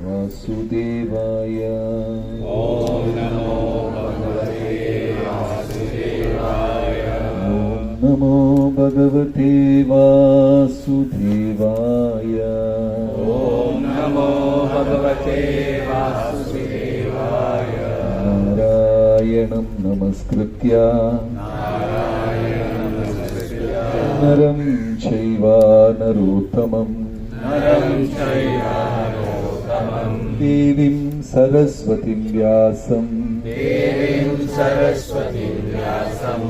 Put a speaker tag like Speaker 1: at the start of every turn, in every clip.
Speaker 1: Vasudevaya.
Speaker 2: Om Namo Bhagavate Vasudevaya.
Speaker 1: Om Namo Bhagavate Vasudevaya.
Speaker 2: Om Namo Bhagavate Vasudevaya.
Speaker 1: Narayanam Namaskritya Naram Chaiva Narottamam Devim Saraswatim Vyasam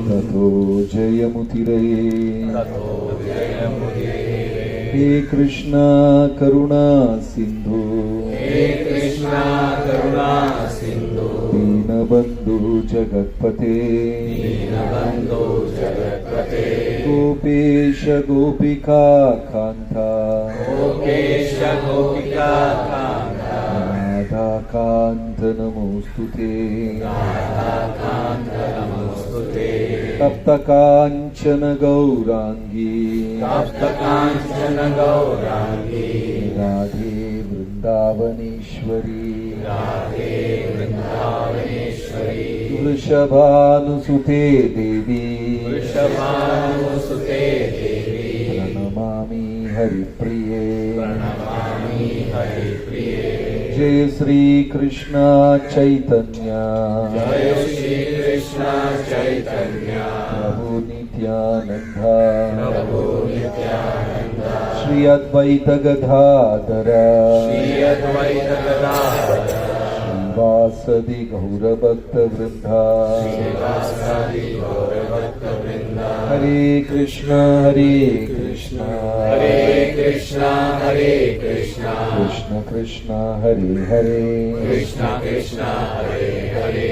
Speaker 1: Tato Jayamutiraye. He Krishna Karuna Sindhu Dinabandhu Jagatpate Gopesha Gopika Kanta Radha Kanta Namostute Tapta Kanchana Gaurangi Radhe Vrindavaneshwari Vrishabhanusute Devi Pranamami Haripriye. Jai Sri Krishna Chaitanya Prabhu Nityananda Shri Advaita Gadadhara Srivasadi Gaura Bhakta Vrinda. Hare Krishna Krishna Krishna Krishna Hare Hare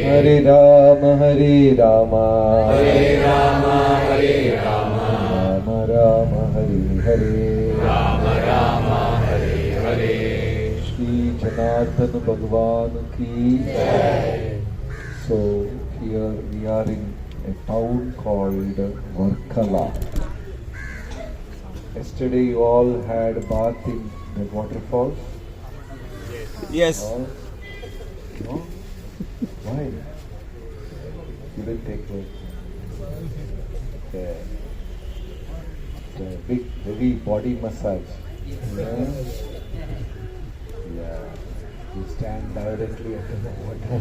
Speaker 1: Hare Rama Rama Rama Hare Hare. Shri Janardhana Bhagwan ki Jai. So here we are in a town called Varkala. Yesterday you all had a bath in the waterfall?
Speaker 2: Yes.
Speaker 1: All? No? Why? You didn't take it. It's a big, heavy body massage. Yeah. You stand directly at the water.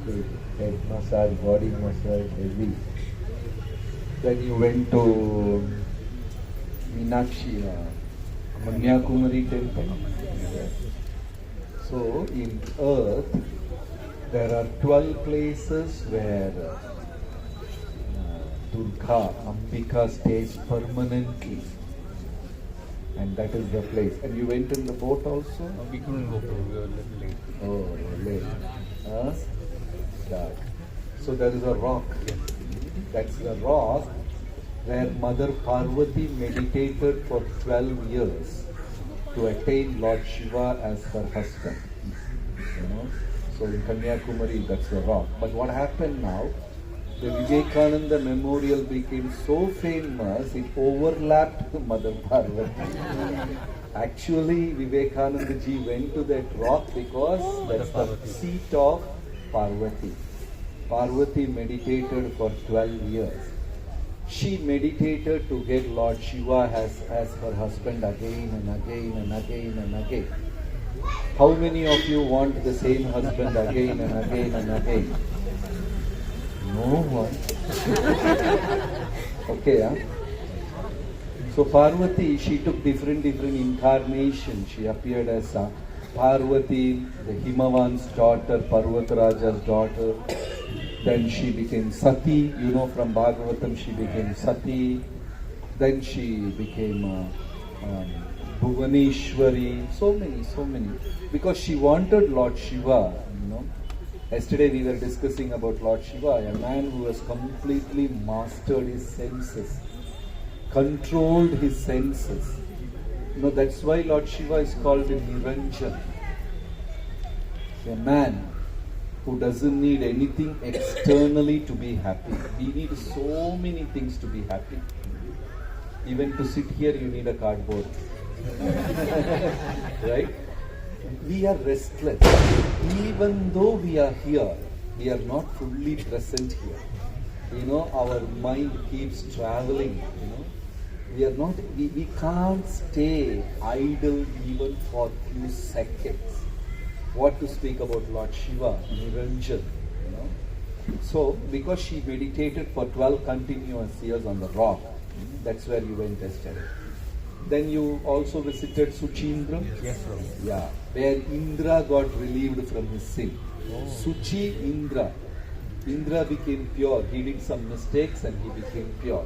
Speaker 1: Good. Head massage, body massage, heavy. Then you went to Meenakshi, Kanyakumari temple. So in earth there are 12 places where Durga, Ambika stays permanently. And that is the place. And you went in the boat also?
Speaker 2: We couldn't go, we were a little late.
Speaker 1: Oh, late. Dark. So there is a rock. That's the rock where Mother Parvati meditated for 12 years to attain Lord Shiva as her husband. So in Kanyakumari, that's the rock. But what happened now? The Vivekananda memorial became so famous, it overlapped Mother Parvati. Actually, Vivekananda ji went to that rock because that's the seat of Parvati. Parvati meditated for 12 years. She meditated to get Lord Shiva as her husband again and again and again and again. How many of you want the same husband again and again and again? No one. Okay, huh? So Parvati, she took different incarnations. She appeared as Parvati, the Himavan's daughter, Parvataraja's daughter. Then she became Sati. From Bhagavatam she became Sati. Then she became Bhuvaneshwari. So many. Because she wanted Lord Shiva, Yesterday we were discussing about Lord Shiva, a man who has completely mastered his senses, controlled his senses. That's why Lord Shiva is called Niranjan. A man who doesn't need anything externally to be happy. We need so many things to be happy. Even to sit here you need a cardboard. Right? we are restless. Even though we are here, we are not fully present here. Our mind keeps traveling, we can't stay idle even for few seconds. What to speak about Lord Shiva, Niranjan, So, because she meditated for 12 continuous years on the rock, that's where you went yesterday. Then you also visited Suchindram?
Speaker 2: Yes, Prabhu.
Speaker 1: Yeah, where Indra got relieved from his sin. Suchi Indra. Indra became pure. He did some mistakes and he became pure.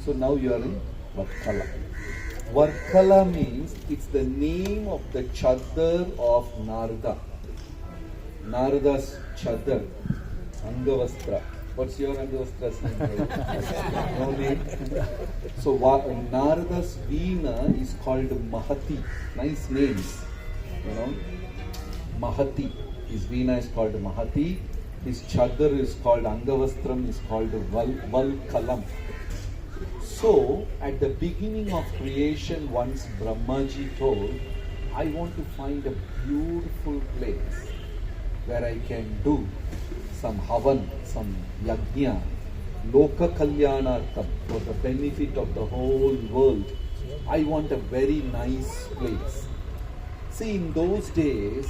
Speaker 1: So now you are in Varkala. Varkala means it's the name of the chadar of Narada. Narada's chadar, Angavastra. What's your Angavastra's name? No name. So Narada's Veena is called Mahati. Nice names. Mahati. His Veena is called Mahati. His chadar is called Angavastram, is called Valkalam. So, at the beginning of creation, once Brahmaji told, I want to find a beautiful place where I can do some havan, some yajna, loka kalyanartham, for the benefit of the whole world. I want a very nice place. See, in those days,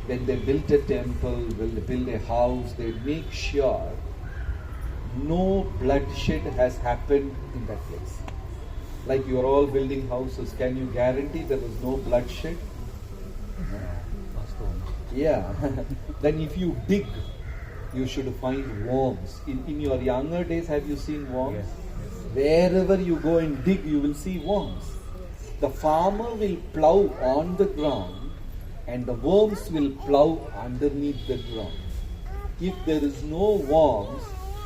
Speaker 1: when they built a temple, when they build a house, they make sure no bloodshed has happened in that place. Like you are all building houses, can you guarantee there was no bloodshed? No. Yeah. Then if you dig, you should find worms. In your younger days, have you seen worms?
Speaker 2: Yes.
Speaker 1: Wherever you go and dig, you will see worms. The farmer will plow on the ground and the worms will plow underneath the ground. If there is no worms,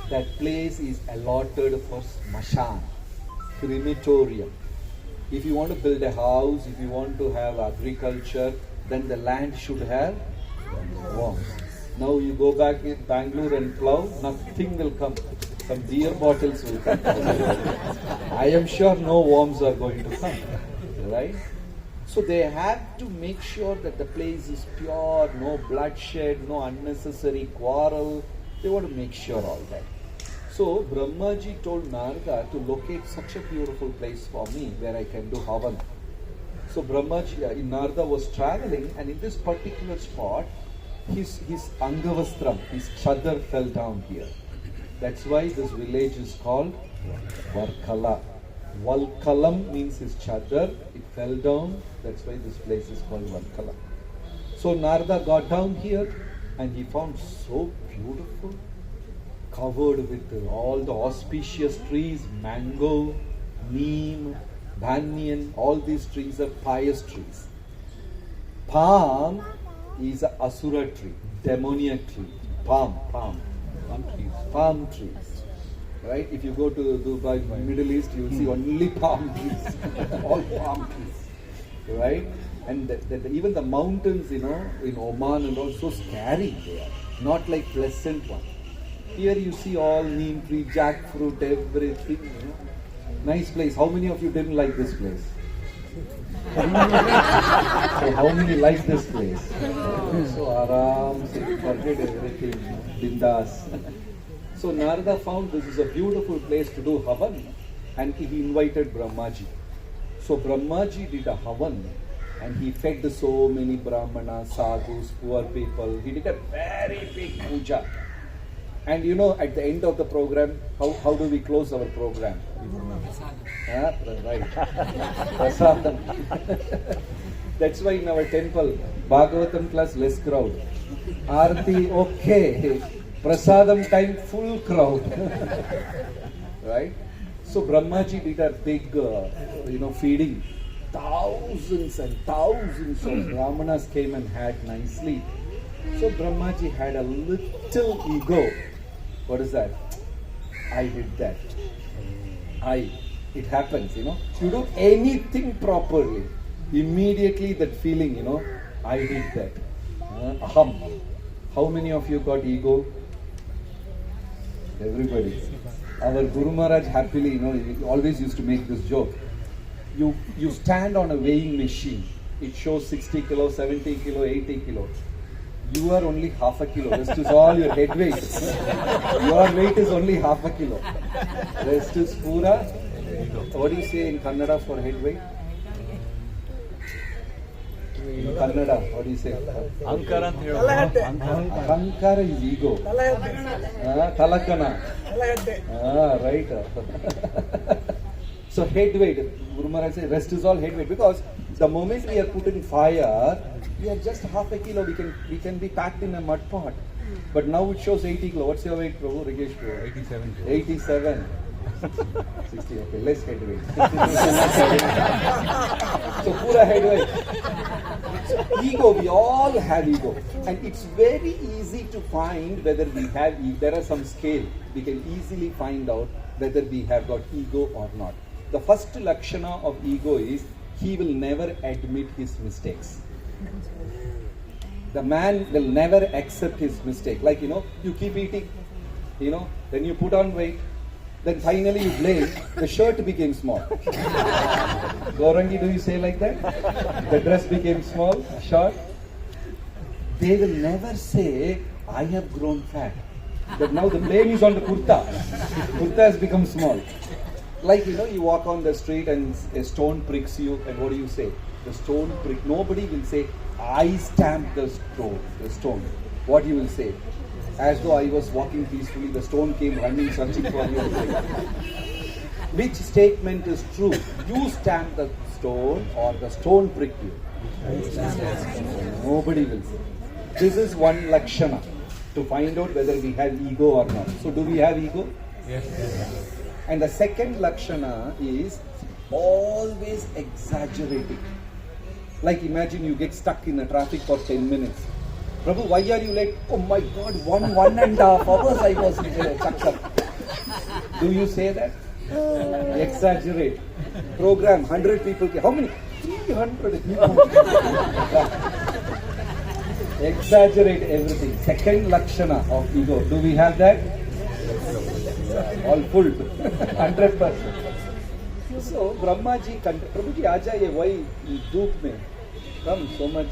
Speaker 1: that place is allotted for smashan, crematorium. If you want to build a house, if you want to have agriculture, then the land should have worms. Now you go back in Bangalore and plow, nothing will come. Some beer bottles will come. I am sure no worms are going to come. Right? So they have to make sure that the place is pure, no bloodshed, no unnecessary quarrel. They want to make sure all that. So Brahmaji told Narada to locate such a beautiful place for me where I can do havan. So Brahmaji, Narada was traveling, and in this particular spot, his Angavastram, his chadar fell down here. That's why this village is called Varkala. Valkalam means his chadar, it fell down, that's why this place is called Varkala. So Narada got down here and he found so beautiful, covered with all the auspicious trees, mango, neem, banyan, all these trees are pious trees. Palm is an asura tree, demoniac tree, palm trees. Right? If you go to Dubai, Middle East, you will see only palm trees, all palm trees, right? And even the mountains, in Oman and all, so scary they are, not like pleasant one. Here you see all neem tree, jackfruit, everything. Nice place. How many of you didn't like this place? So how many like this place? So aram, forget everything, bindas. So Narada found this is a beautiful place to do havan, and he invited Brahmaji. So Brahmaji did a havan and he fed so many brahmanas, sadhus, poor people. He did a very big puja. And at the end of the program, how do we close our program? Right. Prasadam. That's why in our temple, Bhagavatam plus less crowd. Aarti, okay. Prasadam time, full crowd. Right? So Brahmaji did a big, feeding. Thousands and thousands of brahmanas came and had nicely. So Brahmaji had a little ego. What is that? I did that. It happens, You do anything properly. Immediately that feeling, I did that. Aham. How many of you got ego? Everybody. Our Guru Maharaj happily, he always used to make this joke. You stand on a weighing machine it shows 60 kilo, 70 kilo, 80 kilo. You are only half a kilo. Rest is all your head weight. Your weight is only half a kilo. Rest is pura. What do you say in Kannada for head weight? In Kannada, what do you say?
Speaker 2: Ankara ಅಂತ ಹೇಳ್ಬೋದು.
Speaker 1: Ahankara is ego. Talakana. Right. So head weight. Guru Maharaj says rest is all head weight, because the moment we are put in fire, we are just half a kilo. We can be packed in a mud pot. But now it shows 80 kilo. What's your weight, Prabhu? Rigesh,
Speaker 2: 87.
Speaker 1: 87. 60, okay, less head weight. So, pura head weight. So, ego, we all have ego. And it's very easy to find whether we have, there are some scale. We can easily find out whether we have got ego or not. The first lakshana of ego is, he will never admit his mistakes. The man will never accept his mistake. Like, you keep eating, then you put on weight. Then finally you blame, the shirt became small. Gaurangi, do you say like that? The dress became small, short. They will never say, I have grown fat. But now the blame is on the kurta. Kurta has become small. Like, you walk on the street and a stone pricks you, and what do you say? The stone prick. Nobody will say, I stamped the stone. What you will say? As though I was walking peacefully, the stone came running, searching for you. Which statement is true? You stamped the stone or the stone pricked you? Nobody will say. This is one lakshana to find out whether we have ego or not. So do we have ego?
Speaker 2: Yes.
Speaker 1: And the second lakshana is always exaggerating. Like imagine you get stuck in the traffic for 10 minutes. Prabhu, why are you late? Oh my God, one and a half hours I was stuck up. Do you say that? Exaggerate. Program, 100 people. How many? 300. Exaggerate everything. Second lakshana of ego. Do we have that? All full. 100%. So, Brahma ji, Prabhu ji, aa jaiye, why dhoop mein? Come so much.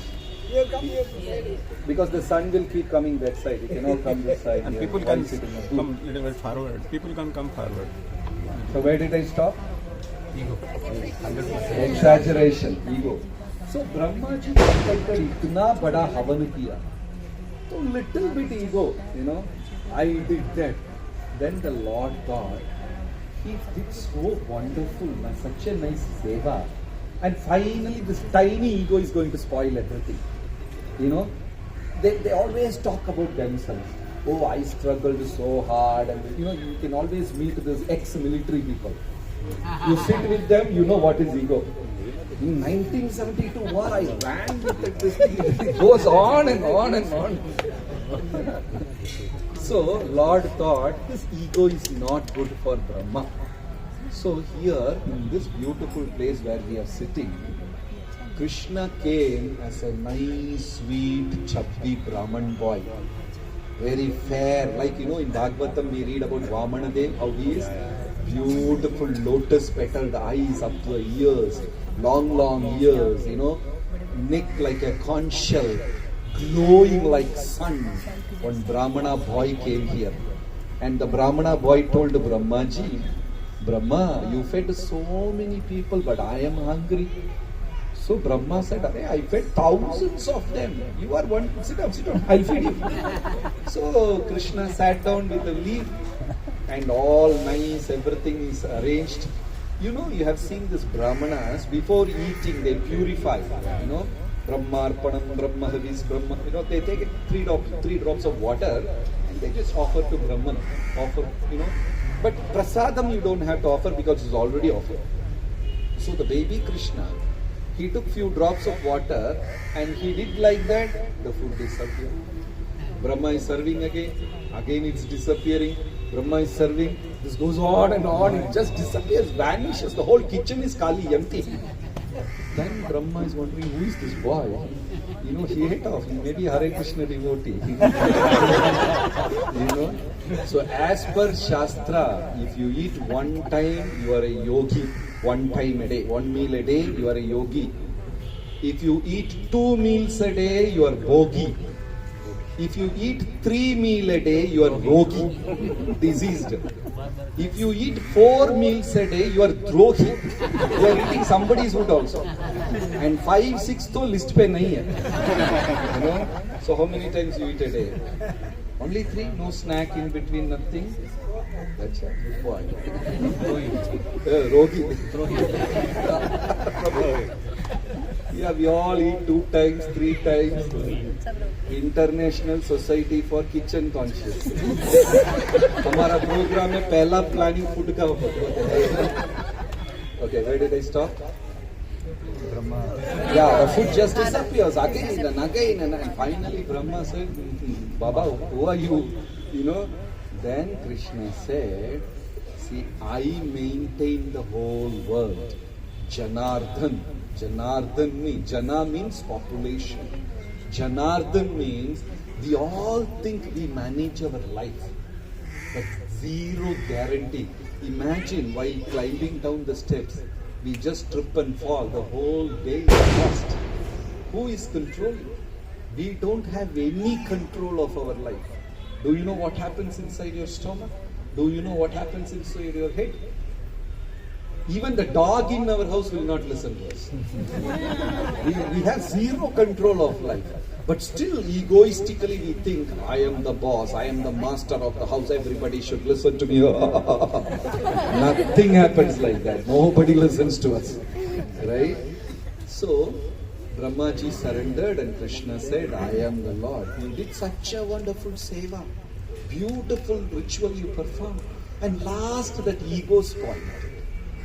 Speaker 1: Because the sun will keep coming that side. It cannot come this side.
Speaker 2: And people can come a little bit forward. People can come forward.
Speaker 1: So where did I stop?
Speaker 2: Ego.
Speaker 1: Exaggeration, ego. So Brahma ji conducted itna bada havan kiya. So little bit ego, I did that. Then the Lord God, He did so wonderful, such a nice seva. And finally this tiny ego is going to spoil everything. They always talk about themselves. Oh, I struggled so hard. And you can always meet these ex-military people. You sit with them, you know what is ego. In 1972 war, I ran with this thing. It goes on and on and on. So, Lord thought, this ego is not good for Brahma. So here, in this beautiful place where we are sitting, Krishna came as a nice, sweet, chubby Brahman boy. Very fair. Like, in Bhagavatam we read about Vamanadev, how he is beautiful lotus-petaled eyes up to the ears, long ears, neck like a conch shell, glowing like sun. One Brahmana boy came here. And the Brahmana boy told Brahmaji, Brahma, you fed so many people, but I am hungry. So Brahma said, I fed thousands of them. You are one, sit down, I'll feed you. So Krishna sat down with a leaf and all nice, everything is arranged. You have seen this Brahmanas, before eating they purify, Brahmarpanam, Brahmahavis, Brahma, they take 3 drops of water and they just offer to Brahman, But prasadam you don't have to offer because it's already offered. So the baby Krishna, he took few drops of water and he did like that, the food disappeared. Brahma is serving again it's disappearing. Brahma is serving, this goes on and on, it just disappears, vanishes, the whole kitchen is kali, empty. Then Brahma is wondering, who is this boy? He ate off, he may be Hare Krishna devotee. So as per Shastra, if you eat one time, you are a yogi. One time a day, one meal a day, you are a yogi. If you eat 2 meals a day, you are bhogi. If you eat 3 meals a day, you are rogi, diseased. If you eat 4 meals a day, you are drohi. You are eating somebody's food also. And 5, 6 to list pe nahi hai. You know? So how many times you eat a day? Only 3, no snack in between, nothing. That's a good boy. Rogi. Yeah, we all eat 2 times, 3 times. International Society for Kitchen Conscious. हमारा programme में पहला planning food का होता है. Okay, where did I stop? Yeah, the food just disappears again and again, and finally Brahma said, Baba, who are you? You know, then Krishna said, see, I maintain the whole world. Janardhan. Janardhan means, Jana means population. Janardhan means we all think we manage our life, but zero guarantee. Imagine while climbing down the steps, we just trip and fall, the whole day is lost. Who is controlling? We don't have any control of our life. Do you know what happens inside your stomach? Do you know what happens inside your head? Even the dog in our house will not listen to us. We have zero control of life. But still, egoistically, we think, I am the boss, I am the master of the house, everybody should listen to me. Nothing happens like that. Nobody listens to us. Right? So, Brahmaji surrendered and Krishna said, I am the Lord. You did such a wonderful seva. Beautiful ritual you performed. And last, that ego spoiled.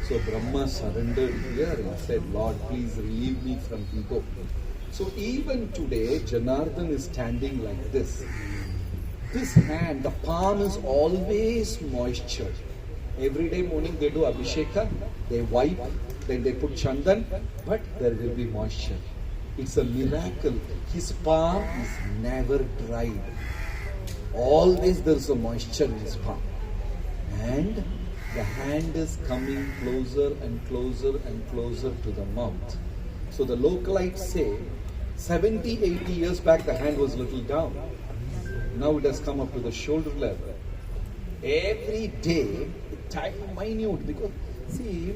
Speaker 1: So Brahma surrendered here and said, Lord, please relieve me from ego. So even today, Janardhana is standing like this. This hand, the palm is always moisture. Every day morning they do abhisheka, they wipe, then they put chandan, but there will be moisture. It's a miracle. His palm is never dried. Always there is a moisture in his palm. And the hand is coming closer and closer and closer to the mouth. So the localites say, 70, 80 years back the hand was little down. Now it has come up to the shoulder level. Every day, tiny, minute, because see,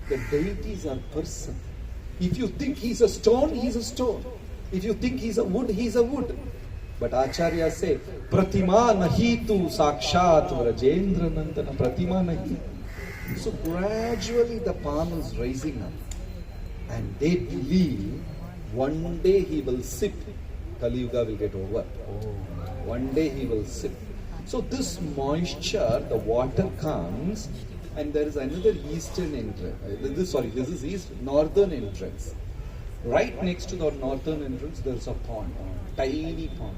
Speaker 1: the deities are person. If you think he's a stone, he's a stone. If you think he's a wood, he's a wood. But Acharya say, Pratima nahi tu sakshat Vrajendra Nandana. Pratima nahi. So gradually the palm is rising up. And they believe one day he will sip. Kali Yuga will get over. One day he will sip. So this moisture, the water comes, and there is another eastern entrance. This is northern entrance. Right next to the northern entrance, there is a pond, tiny pond.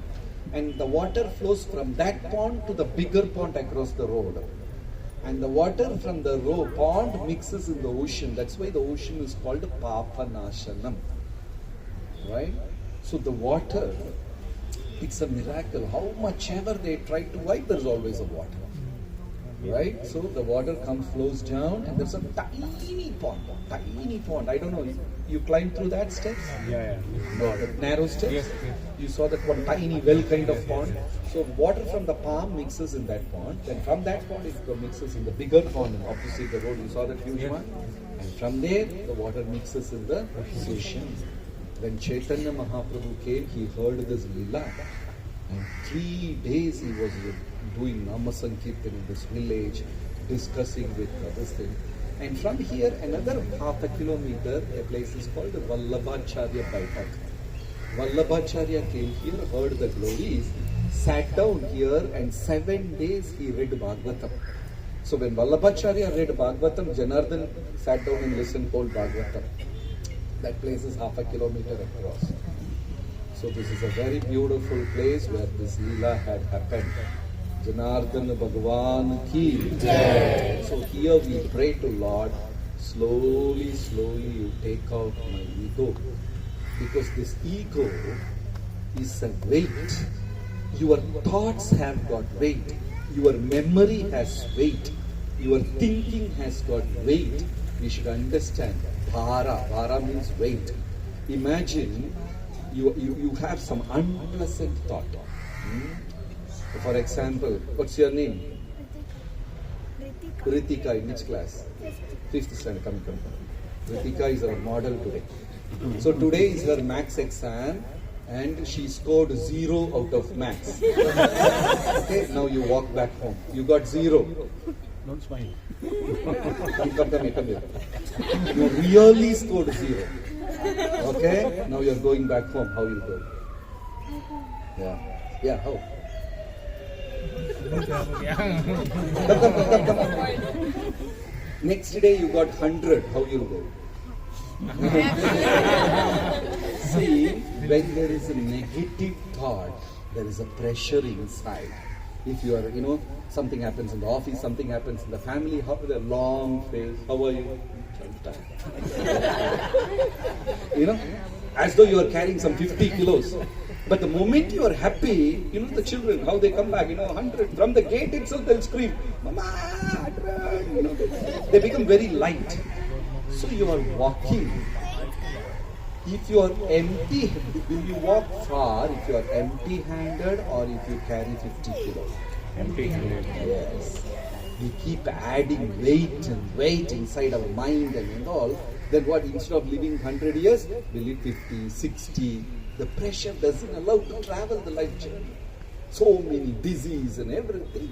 Speaker 1: And the water flows from that pond to the bigger pond across the road. And the water from the pond mixes in the ocean. That's why the ocean is called Papanashanam. Right? So the water, it's a miracle. How much ever they try to wipe, there's always a water. Right? So the water flows down, and there's a tiny pond. I don't know, you climbed through that steps?
Speaker 2: Yeah.
Speaker 1: No, the narrow steps?
Speaker 2: Yes.
Speaker 1: You saw that one tiny well kind of pond. So water from the palm mixes in that pond. Then from that pond it mixes in the bigger pond and opposite the road. You saw that huge one? And from there the water mixes in the ocean. When Chaitanya Mahaprabhu came, he heard this lila. And 3 days he was doing Nama Sankirtan in this village, discussing with this thing. And from here, another half a kilometer, a place is called Vallabhacharya Baitak. Vallabhacharya came here, heard the glories, sat down here, and 7 days he read Bhagavatam. So when Vallabhacharya read Bhagavatam, Janardhana sat down and listened to Bhagavatam. That place is half a kilometer across. So this is a very beautiful place where this Leela had happened. Janardhana Bhagavan ki Jai. So here we pray to Lord, slowly you take out my ego. Because this ego is a weight. Your thoughts have got weight. Your memory has weight. Your thinking has got weight. We should understand. Bhara means weight. Imagine you have some unpleasant thought. For example, what's your name? Ritika. In which class? 5th standard. Come. Ritika is our model today. So today is her max exam and she scored 0 out of max. Okay, now you walk back home. You got 0.
Speaker 2: Don't smile.
Speaker 1: Come here. You really scored 0. Okay, now you're going back home. How you go? Yeah, how? Come. Next day you got 100. How you go? See, when there is a negative thought, there is a pressure inside. If you are, something happens in the office, something happens in the family, how with a long face, how are you? As though you are carrying some 50 kilos. But the moment you are happy, the children, how they come back, 100. From the gate itself, they'll scream, Mama, 100. They become very light. So you are walking. If you are empty, will you walk far if you are empty-handed or if you carry 50 kilos?
Speaker 2: Empty-handed.
Speaker 1: Yes. We keep adding weight inside our mind and all. Then what? Instead of living 100 years, we live 50, 60. The pressure doesn't allow to travel the life journey. So many disease and everything.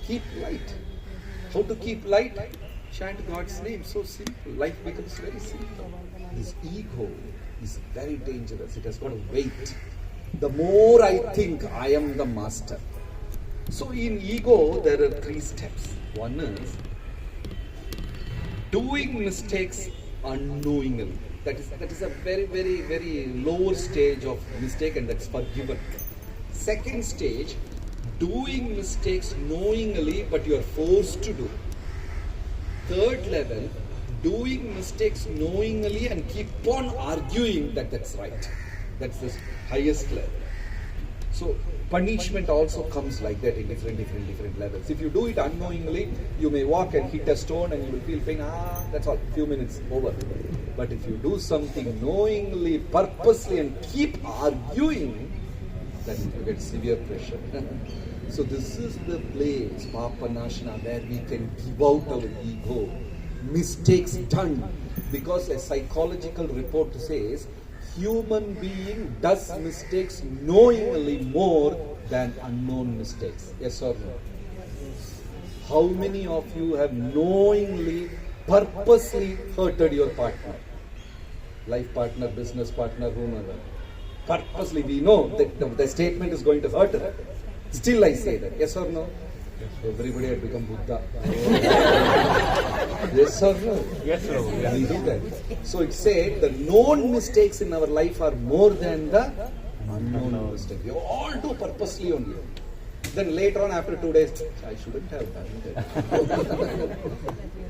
Speaker 1: Keep light. How to keep light? Chant God's name. So simple. Life becomes very simple. This ego is very dangerous. It has got a weight. The more I think I am the master. So in ego, there are 3 steps. One is doing mistakes unknowingly. That is a very, very, very lower stage of mistake, and that's forgiven. Second stage, doing mistakes knowingly, but you are forced to do. Third level, doing mistakes knowingly and keep on arguing that's right. That's the highest level. So punishment also comes like that in different levels. If you do it unknowingly, you may walk and hit a stone and you will feel pain. That's all. Few minutes over. But if you do something knowingly, purposely, and keep arguing, then you get severe pressure. So this is the place, Papanashana, where we can give out our ego. Mistakes done. Because a psychological report says, human being does mistakes knowingly more than unknown mistakes. Yes or no? How many of you have knowingly, purposely hurted your partner? Life partner, business partner, whomever. Purposely, we know that the statement is going to hurt her. Still I say that. Yes or no? Everybody had become Buddha. Yes or no?
Speaker 2: Yes, sir.
Speaker 1: We do that. So it said the known mistakes in our life are more than the unknown mistakes. We all do purposely only. Then later on, after 2 days, I shouldn't have done that.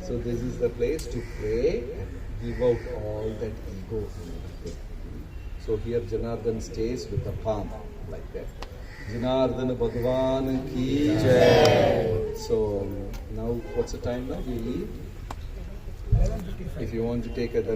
Speaker 1: So this is the place to pray and give out all that ego. So here Janardhana stays with the palm like that. Janardhana Bhagwan ki jai. So now what's the time now? We leave. If you want to take a